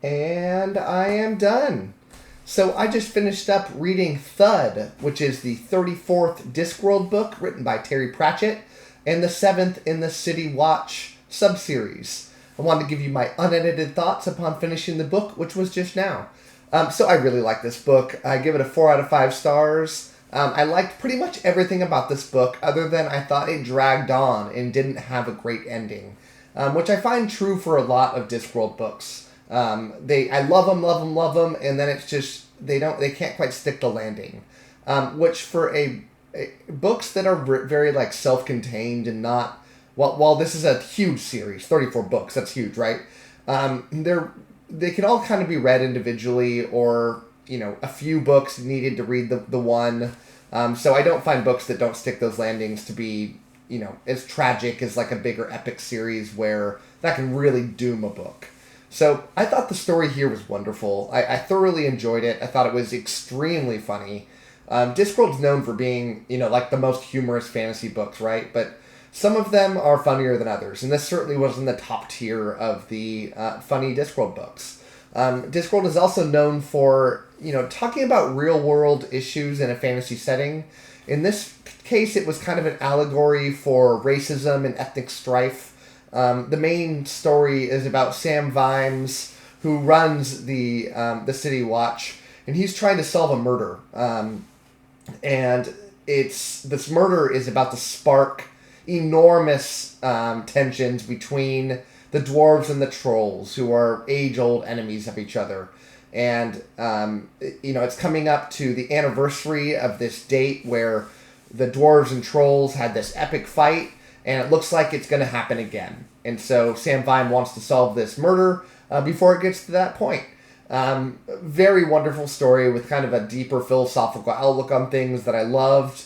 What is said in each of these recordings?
And I am done. So I just finished up reading Thud, which is the 34th Discworld book written by Terry Pratchett, and the 7th in the City Watch subseries. I wanted to give you my unedited thoughts upon finishing the book, which was just now. So I really like this book. I give it a 4 out of 5 stars. I liked pretty much everything about this book, other than I thought it dragged on and didn't have a great ending, which I find true for a lot of Discworld books. I love them, and then it's just they can't quite stick the landing, which for books that are very like self-contained and not while this is a huge series, 34 books, that's huge, right? They can all kind of be read individually, or a few books needed to read the one. So I don't find books that don't stick those landings to be as tragic as like a bigger epic series where that can really doom a book. So I thought the story here was wonderful. I thoroughly enjoyed it. I thought it was extremely funny. Discworld's known for being, like the most humorous fantasy books, right? But some of them are funnier than others, and this certainly was in the top tier of the funny Discworld books. Discworld is also known for, talking about real-world issues in a fantasy setting. In this case, it was kind of an allegory for racism and ethnic strife. The main story is about Sam Vimes, who runs the City Watch, and he's trying to solve a murder. And this murder is about to spark enormous tensions between the dwarves and the trolls, who are age-old enemies of each other. And, it's coming up to the anniversary of this date where the dwarves and trolls had this epic fight, and it looks like it's going to happen again. And so Sam Vine wants to solve this murder before it gets to that point. Very wonderful story with kind of a deeper philosophical outlook on things that I loved.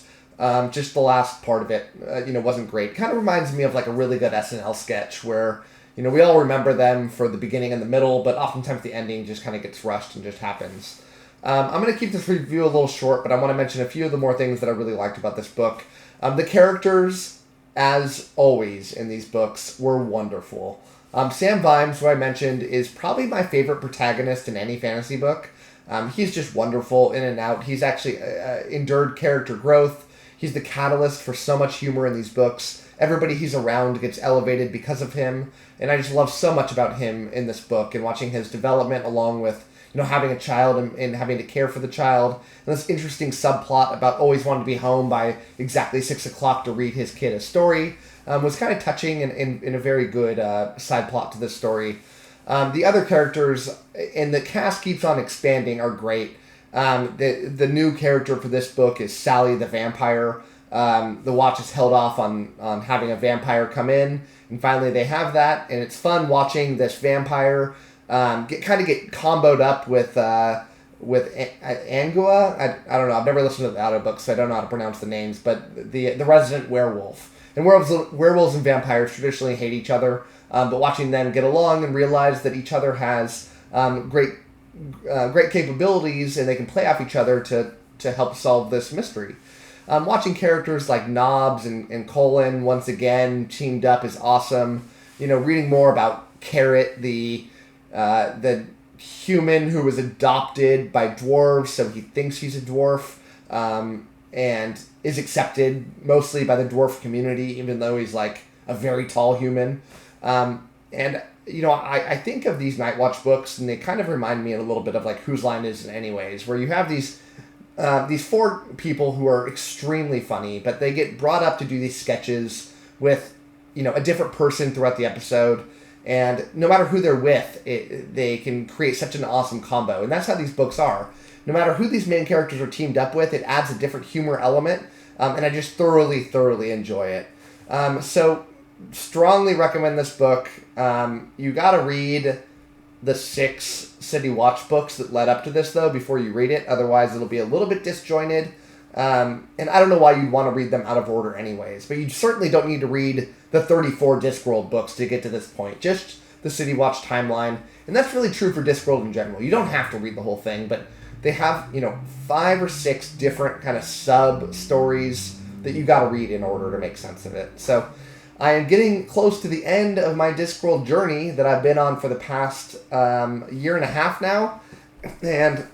Just the last part of it, wasn't great. Kind of reminds me of like a really good SNL sketch where, we all remember them for the beginning and the middle, but oftentimes the ending just kind of gets rushed and just happens. I'm going to keep this review a little short, but I want to mention a few of the more things that I really liked about this book. The characters, as always in these books, were wonderful. Sam Vimes, who I mentioned, is probably my favorite protagonist in any fantasy book. He's just wonderful in and out. He's actually endured character growth. He's the catalyst for so much humor in these books. Everybody he's around gets elevated because of him, and I just love so much about him in this book and watching his development along with having a child and having to care for the child, and this interesting subplot about always wanting to be home by exactly 6 o'clock to read his kid a story was kind of touching and a very good side plot to this story. The other characters, and the cast keeps on expanding, are great. The new character for this book is Sally the Vampire. The Watch is held off on having a vampire come in, and finally they have that, and it's fun watching this vampire get comboed up with Angua. I don't know. I've never listened to the audiobooks, so I don't know how to pronounce the names. But the resident werewolf, and werewolves and vampires traditionally hate each other. But watching them get along and realize that each other has great capabilities and they can play off each other to help solve this mystery. Watching characters like Nobbs and Colin once again teamed up is awesome. Reading more about Carrot, the human who was adopted by dwarves, so he thinks he's a dwarf, and is accepted mostly by the dwarf community, even though he's like a very tall human. I think of these Night Watch books, and they kind of remind me a little bit of like Whose Line Is It Anyways, where you have these 4 people who are extremely funny, but they get brought up to do these sketches with, a different person throughout the episode. And no matter who they're with, they can create such an awesome combo. And that's how these books are. No matter who these main characters are teamed up with, it adds a different humor element. And I just thoroughly enjoy it. So, strongly recommend this book. You gotta read the 6 City Watch books that led up to this, though, before you read it. Otherwise, it'll be a little bit disjointed. And I don't know why you'd want to read them out of order anyways. But you certainly don't need to read the 34 Discworld books to get to this point. Just the City Watch timeline. And that's really true for Discworld in general. You don't have to read the whole thing, but they have, 5 or 6 different kind of sub-stories that you got to read in order to make sense of it. So, I am getting close to the end of my Discworld journey that I've been on for the past year and a half now, and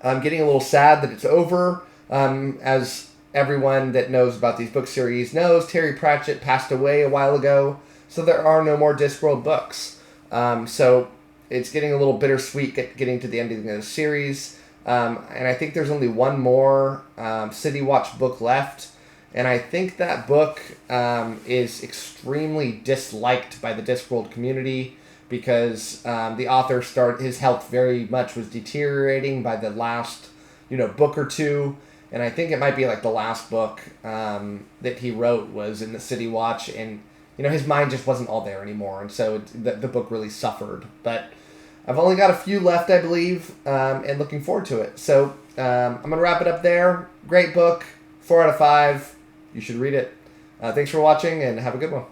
I'm getting a little sad that it's over. As everyone that knows about these book series knows, Terry Pratchett passed away a while ago, so there are no more Discworld books. So it's getting a little bittersweet getting to the end of the series. And I think there's only one more City Watch book left. And I think that book is extremely disliked by the Discworld community because the author his health very much was deteriorating by the last, book or two. And I think it might be like the last book that he wrote was in the City Watch, and his mind just wasn't all there anymore, and so the book really suffered. But I've only got a few left, I believe, and looking forward to it. So I'm gonna wrap it up there. Great book, 4 out of 5. You should read it. Thanks for watching, and have a good one.